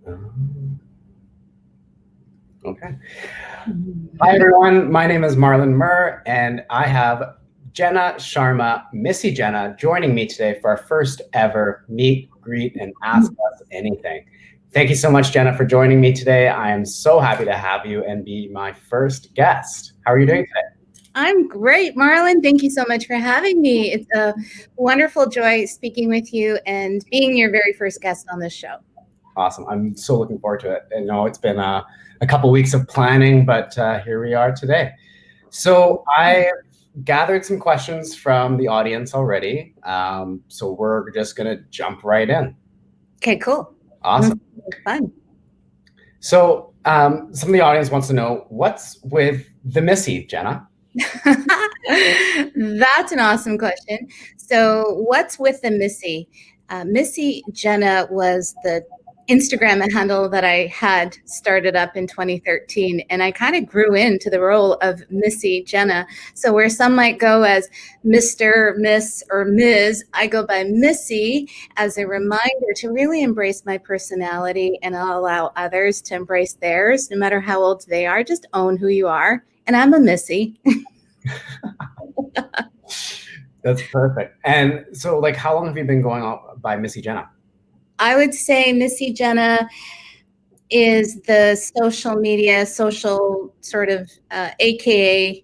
Um, Okay. Hi, everyone. My name is Marlon Murr, and I have Jenna Sharma, Missy Jenna, joining me today for our first ever meet, greet, and ask us anything. Thank you so much, Jenna, for joining me today. I am so happy to have you and be my first guest. How are you doing today? I'm great, Marlon. Thank you so much for having me. It's a wonderful joy speaking with you and being your very first guest on this show. Awesome. I'm so looking forward to it. I know it's been a couple weeks of planning, but here we are today. So I gathered some questions from the audience already. So we're just going to jump right in. Okay, cool. Awesome. Fun. So some of the audience wants to know, what's with the Missy, Jenna? That's an awesome question. So what's with the Missy? Missy Jenna was the Instagram handle that I had started up in 2013, and I kind of grew into the role of Missy Jenna. So where some might go as Mr., Miss, or Ms., I go by Missy as a reminder to really embrace my personality and allow others to embrace theirs, no matter how old they are. Just own who you are. And I'm a Missy. That's perfect. And so, like, how long have you been going on by Missy Jenna? I would say Missy Jenna is the social sort of AKA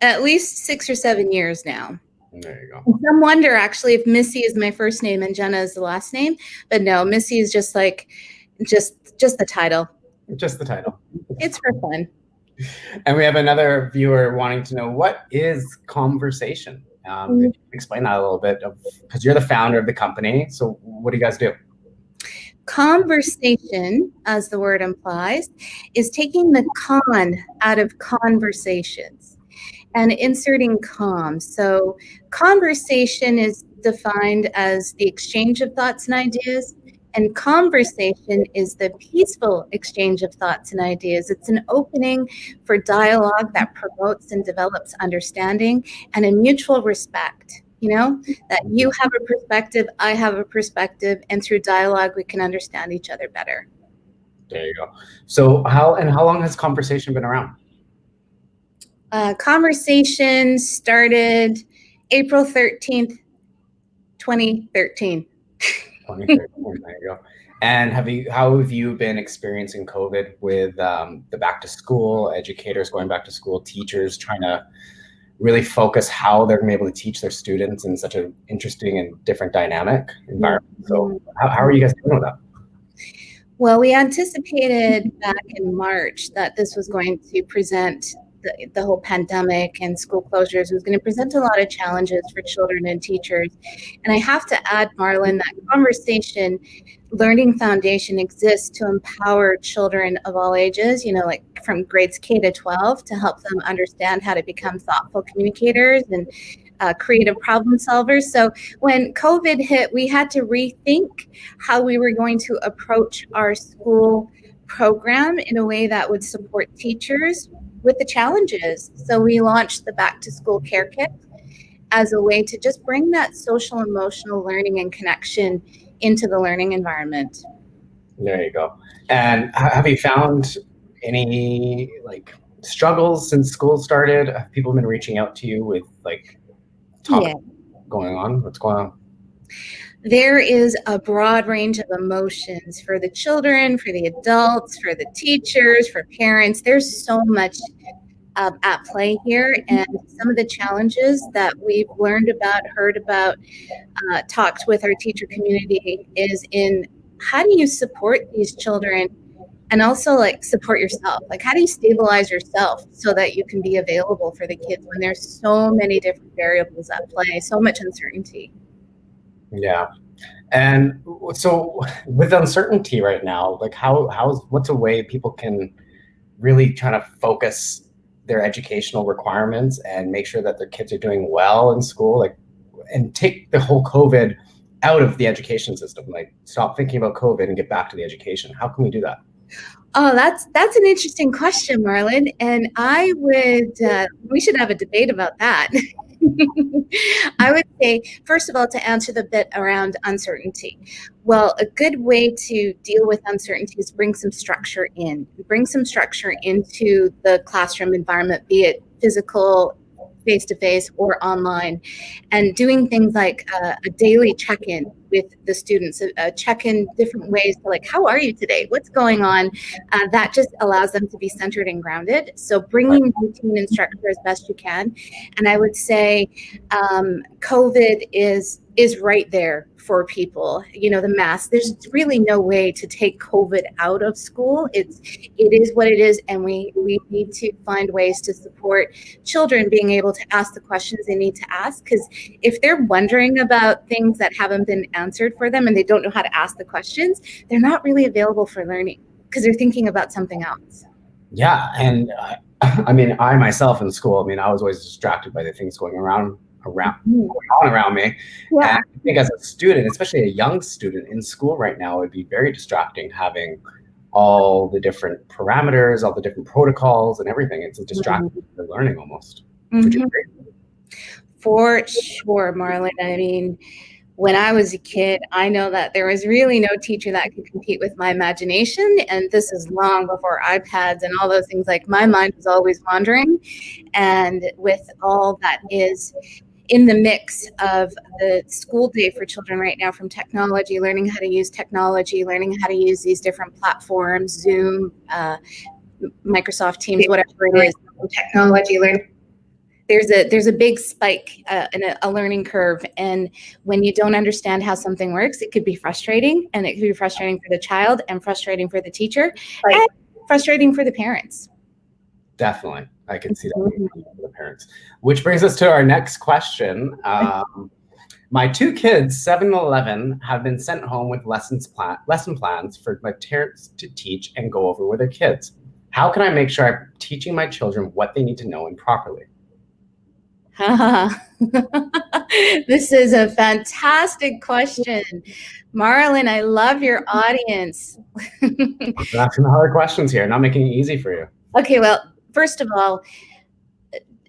at least 6 or 7 years now. There you go. Some wonder actually if Missy is my first name and Jenna is the last name, but no, Missy is just like just the title. Just the title. It's for fun. And we have another viewer wanting to know, what is Conversation? Explain that a little bit, because you're the founder of the company. So what do you guys do? Conversation, as the word implies, is taking the con out of conversations and inserting com. So conversation is defined as the exchange of thoughts and ideas, and conversation is the peaceful exchange of thoughts and ideas. It's an opening for dialogue that promotes and develops understanding and a mutual respect. You know, that you have a perspective, I have a perspective, and through dialogue, we can understand each other better. There you go. So how long has Conversation been around? Conversation started April 13th, 2013. 2013, there you go. And how have you been experiencing COVID with the back to school, educators going back to school, teachers trying to really focus how they're going to be able to teach their students in such an interesting and different dynamic environment? So how are you guys dealing with that? Well, we anticipated back in March that this was going to present the whole pandemic and school closures was going to present a lot of challenges for children and teachers. And I have to add, Marlon, that Conversation Learning Foundation exists to empower children of all ages, you know, like from grades K to 12, to help them understand how to become thoughtful communicators and creative problem solvers. So when COVID hit, we had to rethink how we were going to approach our school program in a way that would support teachers with the challenges. So we launched the Back to School Care Kit as a way to just bring that social emotional learning and connection into the learning environment. There you go. And have you found any struggles since school started? Have people been reaching out to you with topics going on? What's going on? There is a broad range of emotions for the children, for the adults, for the teachers, for parents. There's so much at play here, and some of the challenges that we've learned about, heard about, talked with our teacher community is in how do you support these children and also support yourself? How do you stabilize yourself so that you can be available for the kids when there's so many different variables at play, so much uncertainty? Yeah. And so with uncertainty right now, what's a way people can really try to focus their educational requirements and make sure that their kids are doing well in school, and take the whole COVID out of the education system, stop thinking about COVID and get back to the education? How can we do that? Oh, that's an interesting question, Marlon. And we should have a debate about that. I would say, first of all, to answer the bit around uncertainty. Well, a good way to deal with uncertainty is bring some structure in. Bring some structure into the classroom environment, be it physical, face-to-face, or online, and doing things like a daily check-in with the students, a check-in different ways to, like, how are you today? What's going on? That just allows them to be centered and grounded. So bringing routine and structure as best you can. And I would say COVID is right there for people. You know, the mask, there's really no way to take COVID out of school. It is what it is, and we need to find ways to support children being able to ask the questions they need to ask, because if they're wondering about things that haven't been answered for them and they don't know how to ask the questions, they're not really available for learning because they're thinking about something else. Yeah, and I mean, I myself in school, I mean, I was always distracted by the things going on around me. Yeah. And I think as a student, especially a young student in school right now, it would be very distracting having all the different parameters, all the different protocols and everything. It's a distraction for learning almost. Would you agree? For sure, Marlon. I mean, when I was a kid, I know that there was really no teacher that could compete with my imagination. And this is long before iPads and all those things. Like, my mind was always wandering. And with all that is in the mix of the school day for children right now, from technology, learning how to use technology, learning how to use these different platforms, Zoom, Microsoft Teams, whatever it is, technology, learning. There's a big spike in a learning curve, and when you don't understand how something works, it could be frustrating, and it could be frustrating for the child, and frustrating for the teacher, and frustrating for the parents. Definitely, I can see that for the parents. Which brings us to our next question. My two kids, 7 and 11, have been sent home with lesson plans for my parents to teach and go over with their kids. How can I make sure I'm teaching my children what they need to know and properly? This is a fantastic question. Marlon, I love your audience. I'm asking hard questions here, not making it easy for you. Okay, well, first of all,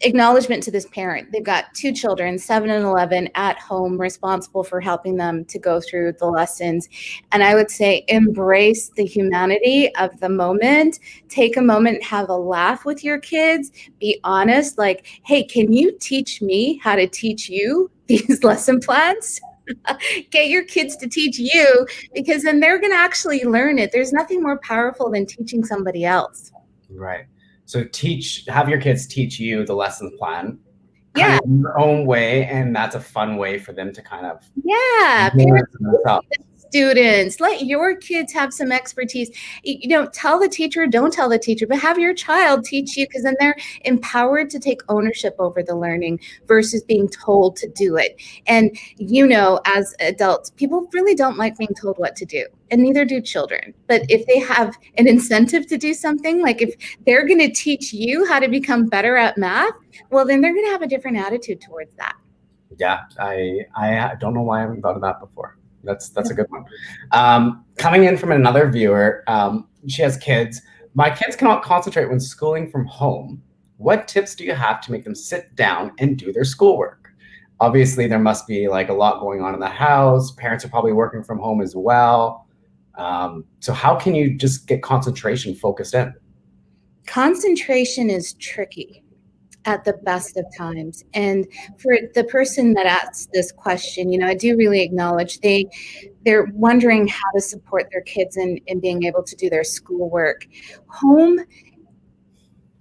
acknowledgement to this parent. They've got two children, 7 and 11, at home, responsible for helping them to go through the lessons. And I would say embrace the humanity of the moment. Take a moment, have a laugh with your kids. Be honest, like, hey, can you teach me how to teach you these lesson plans? Get your kids to teach you, because then they're going to actually learn it. There's nothing more powerful than teaching somebody else. Right. So have your kids teach you the lesson plan, Yeah, in their own way, and that's a fun way for them to kind of students, let your kids have some expertise. You know, tell the teacher, don't tell the teacher, but have your child teach you, because then they're empowered to take ownership over the learning versus being told to do it. And, you know, as adults, people really don't like being told what to do, and neither do children. But if they have an incentive to do something, like if they're going to teach you how to become better at math, well, then they're going to have a different attitude towards that. Yeah, I don't know why I haven't thought of that before. That's a good one. Coming in from another viewer, she has kids. My kids cannot concentrate when schooling from home. What tips do you have to make them sit down and do their schoolwork? Obviously, there must be like a lot going on in the house. Parents are probably working from home as well. So how can you just get concentration focused in? Concentration is tricky at the best of times. And for the person that asks this question, you know, I do really acknowledge they're wondering how to support their kids in being able to do their schoolwork. Home,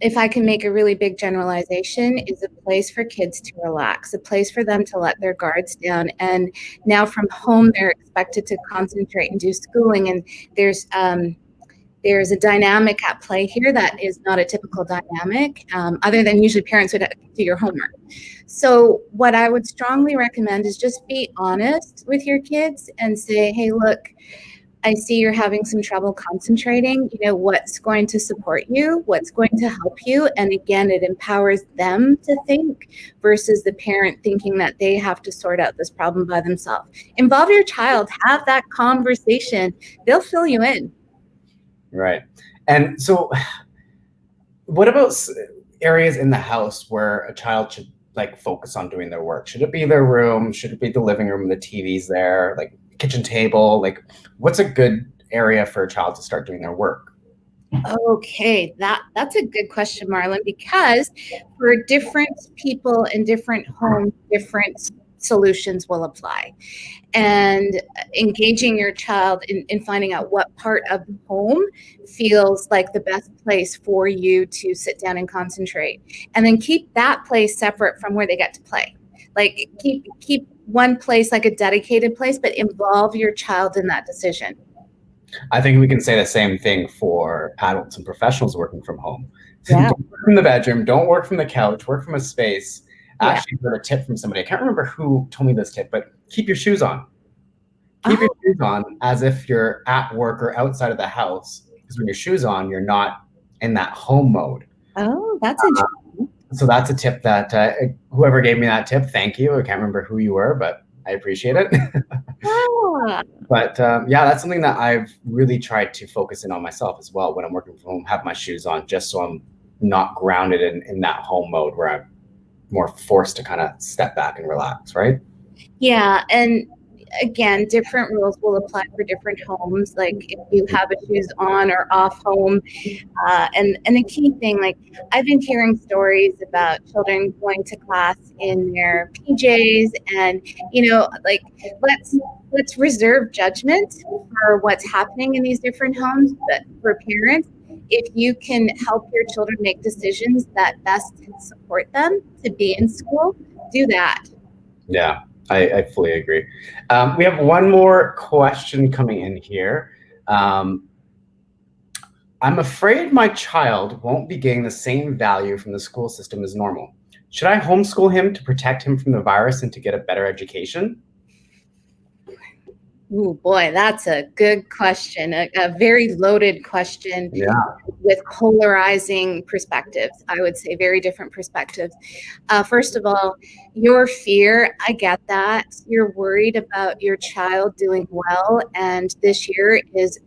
if I can make a really big generalization, is a place for kids to relax, a place for them to let their guards down. And now from home, they're expected to concentrate and do schooling. And there's a dynamic at play here that is not a typical dynamic, other than usually parents would do your homework. So what I would strongly recommend is just be honest with your kids and say, hey, look, I see you're having some trouble concentrating. You know, what's going to support you? What's going to help you? And again, it empowers them to think versus the parent thinking that they have to sort out this problem by themselves. Involve your child, have that conversation. They'll fill you in. Right. And so what about areas in the house where a child should like focus on doing their work? Should it be their room? Should it be the living room? The TV's there, like kitchen table. Like, what's a good area for a child to start doing their work? Okay, that's a good question, Marlon, because for different people in different homes, different solutions will apply. And engaging your child in finding out what part of the home feels like the best place for you to sit down and concentrate. And then keep that place separate from where they get to play. Like keep one place like a dedicated place, but involve your child in that decision. I think we can say the same thing for adults and professionals working from home. Yeah. Don't work from the bedroom, don't work from the couch, work from a space. I Yeah. actually heard a tip from somebody. I can't remember who told me this tip, but keep your shoes on. Keep your shoes on as if you're at work or outside of the house. Because when your shoes on, you're not in that home mode. Oh, that's interesting. So that's a tip that whoever gave me that tip, thank you. I can't remember who you were, but I appreciate it. Ah. But yeah, that's something that I've really tried to focus in on myself as well when I'm working from home, have my shoes on, just so I'm not grounded in that home mode where I'm more forced to kind of step back and relax, right? Yeah, and again, different rules will apply for different homes. Like if you have a shoes on or off home, and the key thing, like I've been hearing stories about children going to class in their PJs, and like let's reserve judgment for what's happening in these different homes. But for parents, if you can help your children make decisions that best support them to be in school, do that. Yeah, I fully agree. We have one more question coming in here. I'm afraid my child won't be getting the same value from the school system as normal. Should I homeschool him to protect him from the virus and to get a better education? Oh boy, that's a good question. A very loaded question. Yeah. With polarizing perspectives. I would say very different perspectives. First of all, your fear, I get that. You're worried about your child doing well, and this year is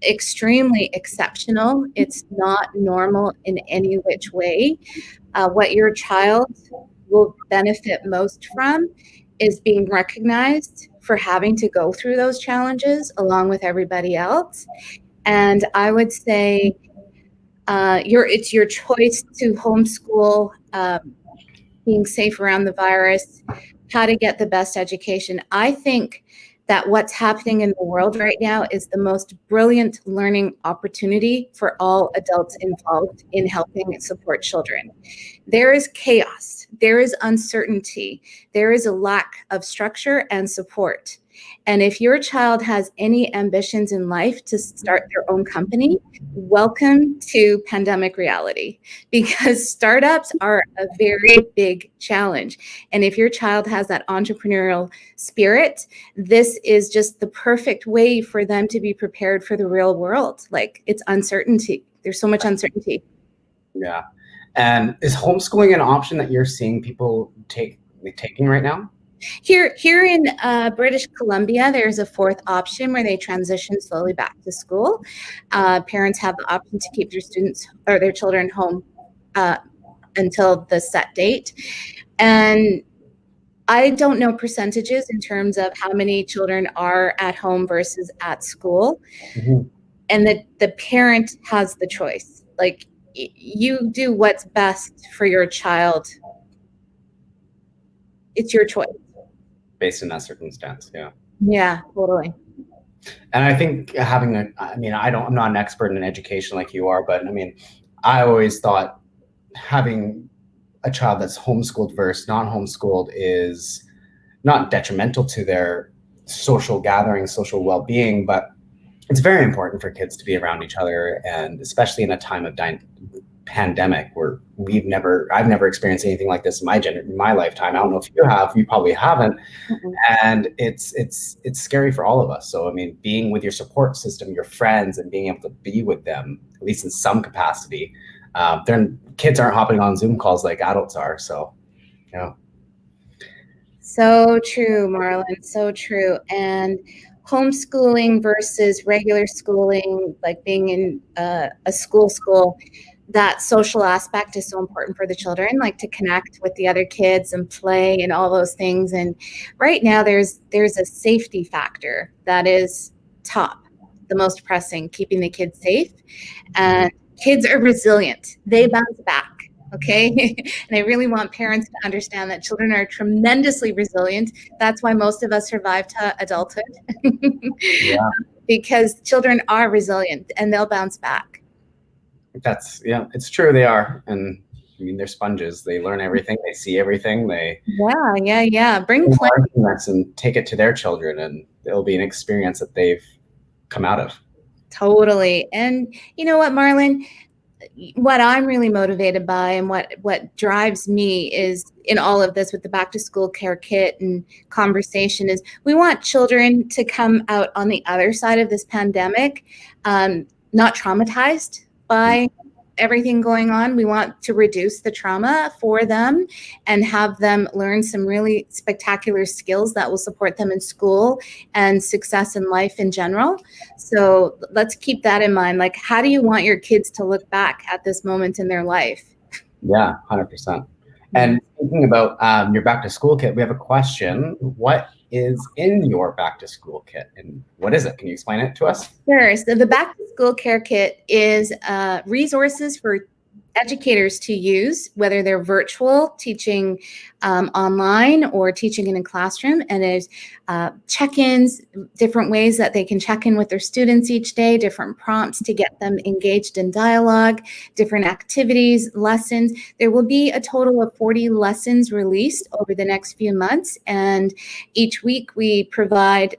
extremely exceptional. It's not normal in any which way. What your child will benefit most from is being recognized for having to go through those challenges along with everybody else. And I would say it's your choice to homeschool, being safe around the virus, how to get the best education. I think that what's happening in the world right now is the most brilliant learning opportunity for all adults involved in helping support children. There is chaos, there is uncertainty, there is a lack of structure and support. And if your child has any ambitions in life to start their own company, welcome to pandemic reality, because startups are a very big challenge. And if your child has that entrepreneurial spirit, this is just the perfect way for them to be prepared for the real world. Like, it's uncertainty. There's so much uncertainty. Yeah. And is homeschooling an option that you're seeing people taking right now? Here in British Columbia, there's a fourth option where they transition slowly back to school. Parents have the option to keep their students or their children home until the set date. And I don't know percentages in terms of how many children are at home versus at school. Mm-hmm. And the parent has the choice. Like, you do what's best for your child. It's your choice. Based in that circumstance, yeah. Yeah, totally. And I think I'm not an expert in education like you are, but I mean, I always thought having a child that's homeschooled versus non-homeschooled is not detrimental to their social gathering, social well-being, but it's very important for kids to be around each other, and especially in a time of pandemic where I've never experienced anything like this in my lifetime. I don't know if you have. You probably haven't. Mm-hmm. And it's scary for all of us. So I mean, being with your support system, your friends, and being able to be with them, at least in some capacity. Kids aren't hopping on Zoom calls like adults are. So, So true, Marlon. So true. And homeschooling versus regular schooling, like being in a school, that social aspect is so important for the children, like to connect with the other kids and play and all those things. And right now there's a safety factor that is top, the most pressing, keeping the kids safe. And kids are resilient. They bounce back. Okay. And I really want parents to understand that children are tremendously resilient. That's why most of us survive to adulthood. Yeah. Because children are resilient and they'll bounce back. Yeah, it's true. They are. And I mean, they're sponges. They learn everything. They see everything. Yeah. Bring play and take it to their children, and it'll be an experience that they've come out of. Totally. And you know what, Marlon? What I'm really motivated by and what drives me is in all of this with the back to school care kit and conversation is we want children to come out on the other side of this pandemic, not traumatized by everything going on. We want to reduce the trauma for them and have them learn some really spectacular skills that will support them in school and success in life in general. So let's keep that in mind. Like, how do you want your kids to look back at this moment in their life? Yeah, 100%. And thinking about your back to school kit, we have a question. What is in your back to school kit and what is it? Can you explain it to us? Sure. So the back to school care kit is resources for educators to use, whether they're virtual, teaching online, or teaching in a classroom. And there's check-ins, different ways that they can check in with their students each day, different prompts to get them engaged in dialogue, different activities, lessons. There will be a total of 40 lessons released over the next few months. And each week we provide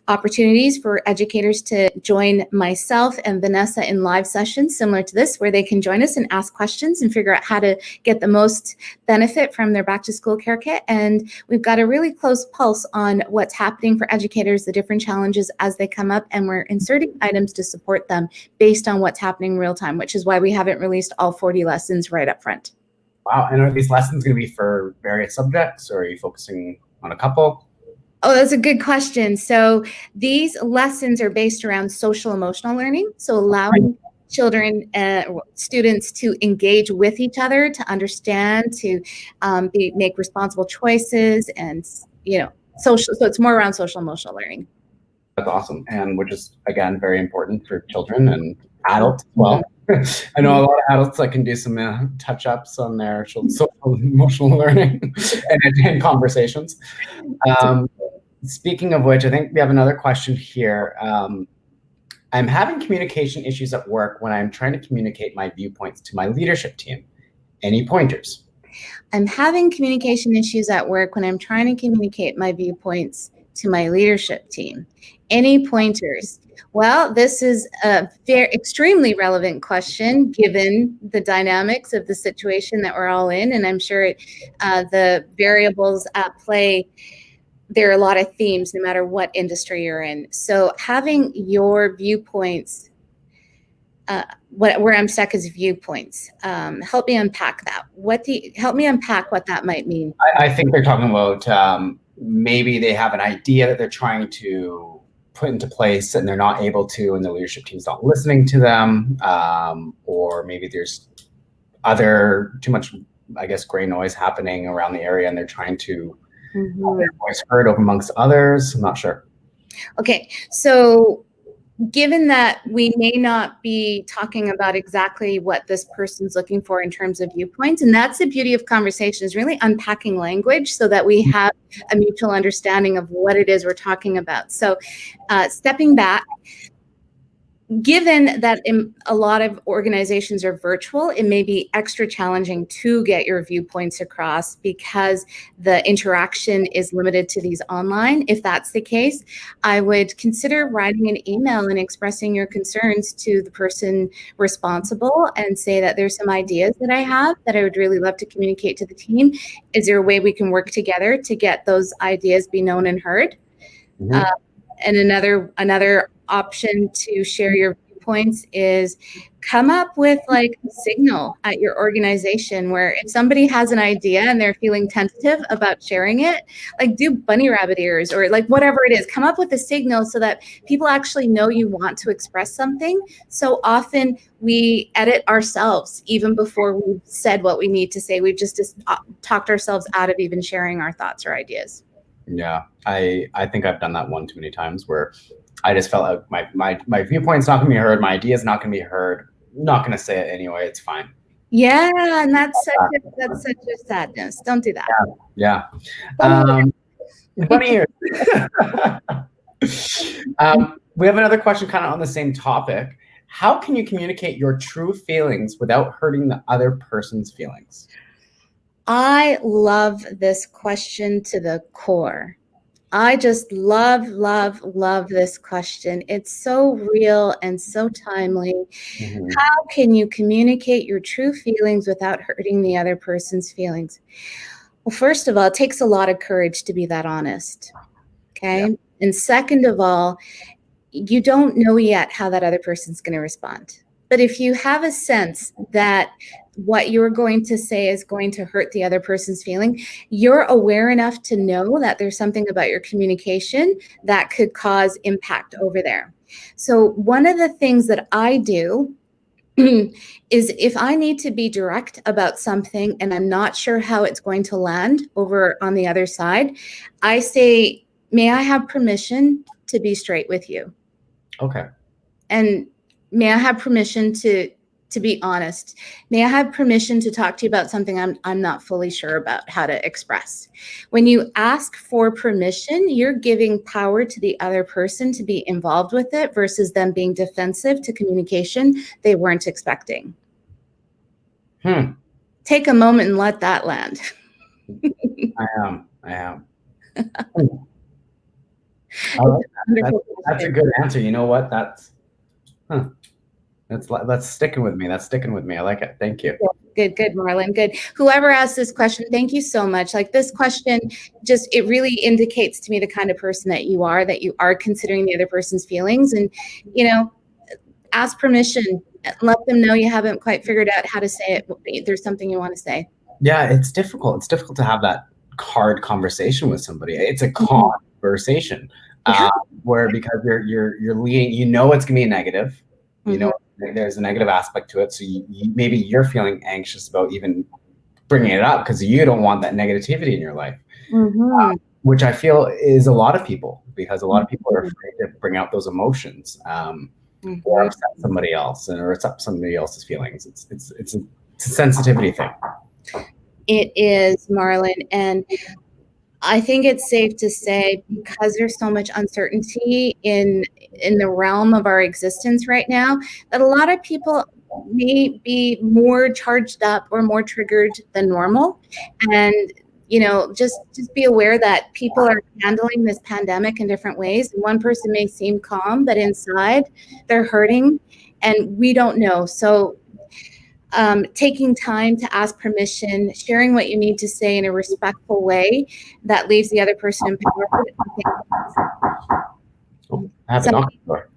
opportunities for educators to join myself and Vanessa in live sessions similar to this, where they can join us and ask questions and figure out how to get the most benefit from their back to school care kit. And we've got a really close pulse on what's happening for educators, the different challenges as they come up, and we're inserting items to support them based on what's happening real time, which is why we haven't released all 40 lessons right up front. Wow. And are these lessons going to be for various subjects, or are you focusing on a couple? Oh, that's a good question. So these lessons are based around social emotional learning. So allowing children, students to engage with each other, to understand, to make responsible choices, and social. So it's more around social emotional learning. That's awesome, and which is again very important for children and adults as well. I know a lot of adults that can do some touch-ups on their social emotional learning and conversations. Speaking of which, I think we have another question here. I'm having communication issues at work when I'm trying to communicate my viewpoints to my leadership team. Any pointers? I'm having communication issues at work when I'm trying to communicate my viewpoints to my leadership team. Any pointers? Well, this is a extremely relevant question given the dynamics of the situation that we're all in, and I'm sure the variables at play. There are a lot of themes no matter what industry you're in. So having your viewpoints, where I'm stuck is viewpoints. Help me unpack that. Help me unpack what that might mean. I think they're talking about maybe they have an idea that they're trying to put into place and they're not able to, and the leadership team's not listening to them, or maybe there's too much, I guess, gray noise happening around the area and they're trying to have their voice heard over amongst others. I'm not sure. Okay, so given that we may not be talking about exactly what this person's looking for in terms of viewpoints, and that's the beauty of conversation, is really unpacking language so that we have a mutual understanding of what it is we're talking about. So stepping back, given that a lot of organizations are virtual, it may be extra challenging to get your viewpoints across because the interaction is limited to these online. If that's the case, I would consider writing an email and expressing your concerns to the person responsible and say that there's some ideas that I have that I would really love to communicate to the team. Is there a way we can work together to get those ideas be known and heard? Mm-hmm. And another option to share your viewpoints is come up with like a signal at your organization where if somebody has an idea and they're feeling tentative about sharing it, like do bunny rabbit ears or like whatever it is, come up with a signal so that people actually know you want to express something. So often we edit ourselves even before we've said what we need to say. We've just talked ourselves out of even sharing our thoughts or ideas. Yeah, I think I've done that one too many times where I just felt like my viewpoint's not gonna be heard, my idea's not gonna be heard. I'm not gonna say it anyway. It's fine. Yeah, and that's such a sadness. Don't do that. Yeah. Funny ears. We have another question kind of on the same topic. How can you communicate your true feelings without hurting the other person's feelings? I love this question to the core. I just love this question. It's so real and so timely. Mm-hmm. How can you communicate your true feelings without hurting the other person's feelings? Well, first of all, it takes a lot of courage to be that honest. Okay. Yeah. And second of all, you don't know yet how that other person's going to respond. But if you have a sense that what you're going to say is going to hurt the other person's feeling, you're aware enough to know that there's something about your communication that could cause impact over there. So one of the things that I do is if I need to be direct about something and I'm not sure how it's going to land over on the other side, I say, may I have permission to be straight with you? Okay. And may I have permission to be honest? May I have permission to talk to you about something I'm not fully sure about how to express? When you ask for permission, you're giving power to the other person to be involved with it versus them being defensive to communication they weren't expecting. Take a moment and let that land. I am. That's a good answer. You know what? That's sticking with me. That's sticking with me. I like it. Thank you. Good, Marlon. Good. Whoever asked this question, thank you so much. Like this question, it really indicates to me the kind of person that you are considering the other person's feelings, and ask permission. Let them know you haven't quite figured out how to say it. There's something you want to say. Yeah, it's difficult. It's difficult to have that hard conversation with somebody. It's a conversation where because you're leading, it's gonna be a negative. There's a negative aspect to it. So maybe you're feeling anxious about even bringing it up because you don't want that negativity in your life, which I feel is a lot of people, because a lot of people are afraid to bring out those emotions or upset somebody else or upset somebody else's feelings. It's a sensitivity thing. It is, Marlon. And I think it's safe to say, because there's so much uncertainty in the realm of our existence right now, that a lot of people may be more charged up or more triggered than normal. And, just be aware that people are handling this pandemic in different ways. One person may seem calm, but inside they're hurting, and we don't know. So taking time to ask permission, sharing what you need to say in a respectful way that leaves the other person empowered. I have a knock on the door.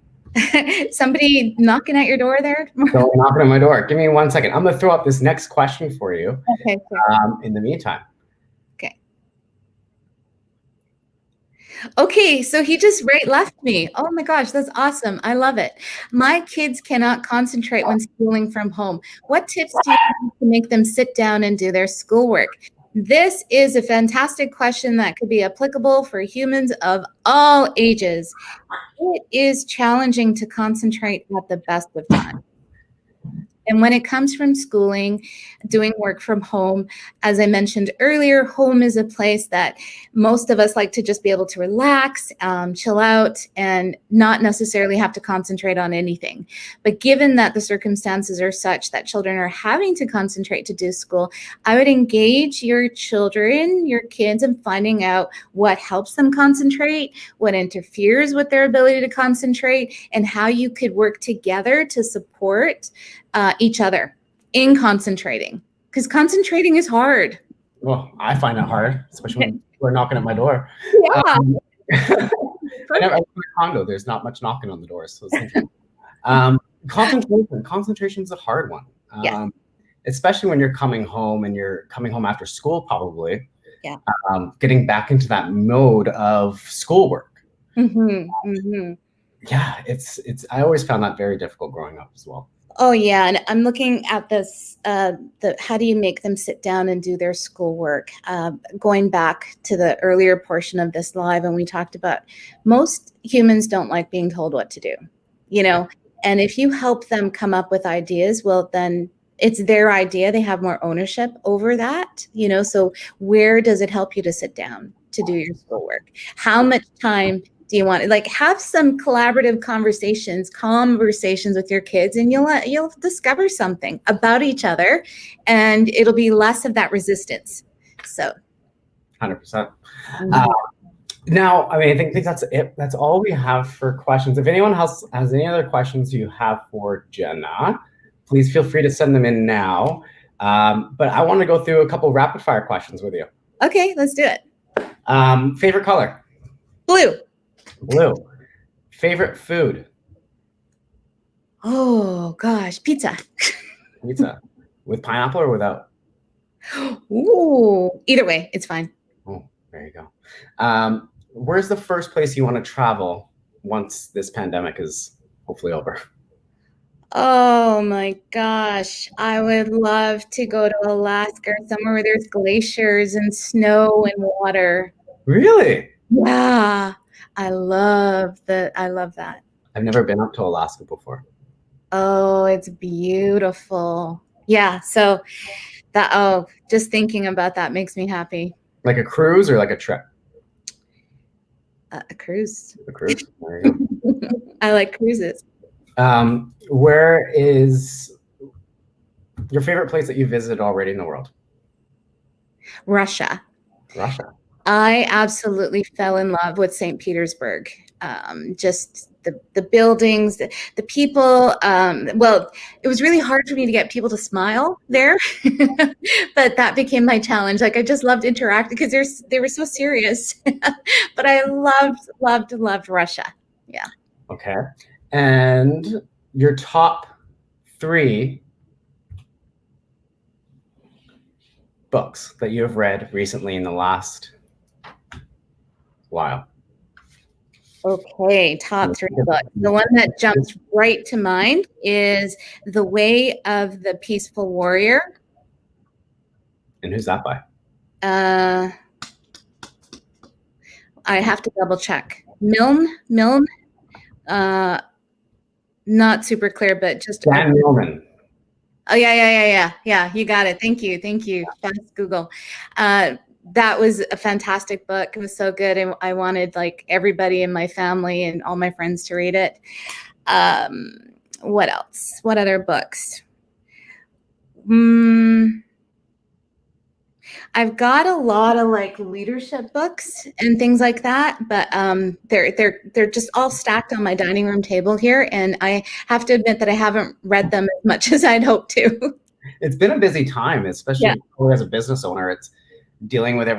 Somebody knocking at your door there? So knocking on my door. Give me 1 second. I'm going to throw up this next question for you. Okay. In the meantime. Okay, so he just left me. Oh my gosh, that's awesome. I love it. My kids cannot concentrate when schooling from home. What tips do you have to make them sit down and do their schoolwork? This is a fantastic question that could be applicable for humans of all ages. It is challenging to concentrate at the best of times. And when it comes from schooling, doing work from home, as I mentioned earlier, home is a place that most of us like to just be able to relax, chill out, and not necessarily have to concentrate on anything. But given that the circumstances are such that children are having to concentrate to do school, I would engage your children, your kids, in finding out what helps them concentrate, what interferes with their ability to concentrate, and how you could work together to support each other in concentrating, because concentrating is hard. Well, I find it hard, especially when people are knocking at my door. Yeah. I live in a condo. There's not much knocking on the doors. So Concentration is a hard one. Yeah. Especially when you're coming home and you're coming home after school, probably. Yeah. Getting back into that mode of schoolwork. Yeah, it's. I always found that very difficult growing up as well. Oh yeah, and I'm looking at this. How do you make them sit down and do their schoolwork? Going back to the earlier portion of this live, and we talked about most humans don't like being told what to do, you know. And if you help them come up with ideas, well, then it's their idea. They have more ownership over that, you know. So where does it help you to sit down to do your schoolwork? How much time do you want, like, have some collaborative conversations with your kids, and you'll discover something about each other, and it'll be less of that resistance. So 100%. Now, I mean, I think that's it. That's all we have for questions. If anyone else has any other questions you have for Jenna, please feel free to send them in now. But I want to go through a couple rapid fire questions with you. Okay, let's do it. Favorite color? Blue. Blue. Favorite food? Oh gosh, pizza. Pizza. With pineapple or without? Ooh, either way, it's fine. Oh, there you go. Where's the first place you want to travel once this pandemic is hopefully over? Oh my gosh, I would love to go to Alaska or somewhere where there's glaciers and snow and water. Really? Yeah, I love that. I've never been up to Alaska before. Oh, it's beautiful. Yeah, so just thinking about that makes me happy. Like a cruise or like a trip? A cruise. A cruise. There you go. I like cruises. Where is your favorite place that you visited already in the world? Russia. Russia. I absolutely fell in love with St. Petersburg. Just the buildings, the people. Well, it was really hard for me to get people to smile there, but that became my challenge. Like, I just loved interacting because they were so serious. But I loved Russia. Yeah. Okay. And your top 3 books that you have read recently in the last while. Okay, top 3 books. The one that jumps right to mind is The Way of the Peaceful Warrior. And who's that by? I have to double check. Milne. Not super clear, but just Dan Millman. Oh yeah. You got it. Thank you. Fast Google. That was a fantastic book. It was so good, and I wanted like everybody in my family and all my friends to read it. What else? What other books? I've got a lot of like leadership books and things like that, but they're just all stacked on my dining room table here, and I have to admit that I haven't read them as much as I'd hoped to. It's been a busy time, especially as a business owner. It's dealing with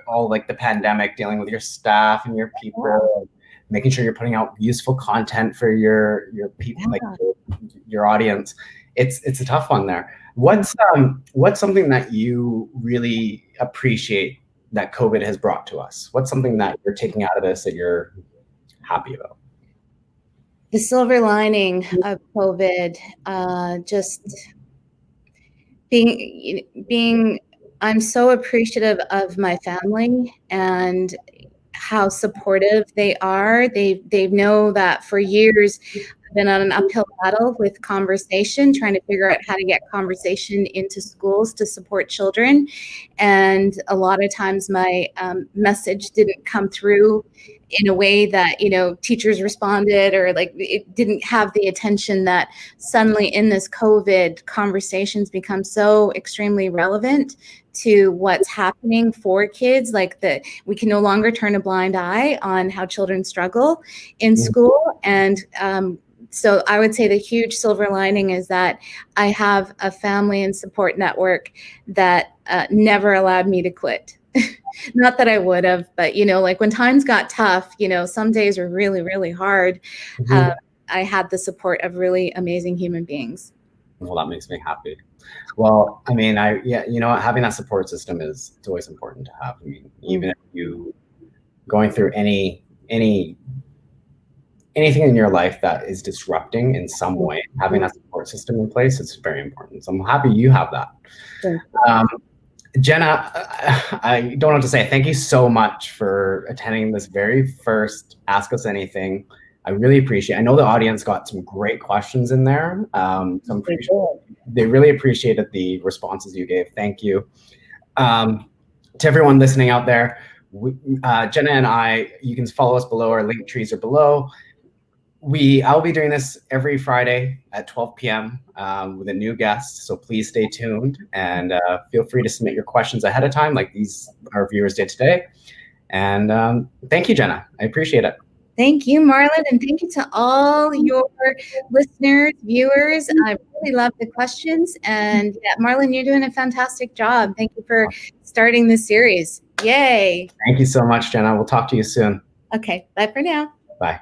all like the pandemic, dealing with your staff and your people, making sure you're putting out useful content for your people, like your audience. It's a tough one there. What's something that you really appreciate that COVID has brought to us? What's something that you're taking out of this that you're happy about? The silver lining of COVID, just being I'm so appreciative of my family and how supportive they are. They know that for years I've been on an uphill battle with conversation, trying to figure out how to get conversation into schools to support children. And a lot of times my message didn't come through in a way that, teachers responded, or like it didn't have the attention that suddenly in this COVID conversations become so extremely relevant to what's happening for kids. Like we can no longer turn a blind eye on how children struggle in school. And so I would say the huge silver lining is that I have a family and support network that never allowed me to quit. Not that I would have, but like when times got tough, some days were really, really hard. I had the support of really amazing human beings. Well, that makes me happy. Well, I mean, having that support system it's always important to have. I mean, even if you going through anything in your life that is disrupting in some way, having that support system in place is very important. So I'm happy you have that. Jenna, I don't know what to say. Thank you so much for attending this very first Ask Us Anything. I really appreciate it. I know the audience got some great questions in there. So I'm pretty sure they really appreciated the responses you gave. Thank you. To everyone listening out there, Jenna and I, you can follow us below. Our link trees are below. I'll be doing this every Friday at 12 p.m. With a new guest, so please stay tuned and feel free to submit your questions ahead of time like our viewers did today. And thank you, Jenna. I appreciate it. Thank you, Marlon, and thank you to all your listeners, viewers. I really love the questions, and yeah, Marlon, you're doing a fantastic job. Thank you for starting this series. Yay. Thank you so much, Jenna. We'll talk to you soon. Okay, bye for now. Bye.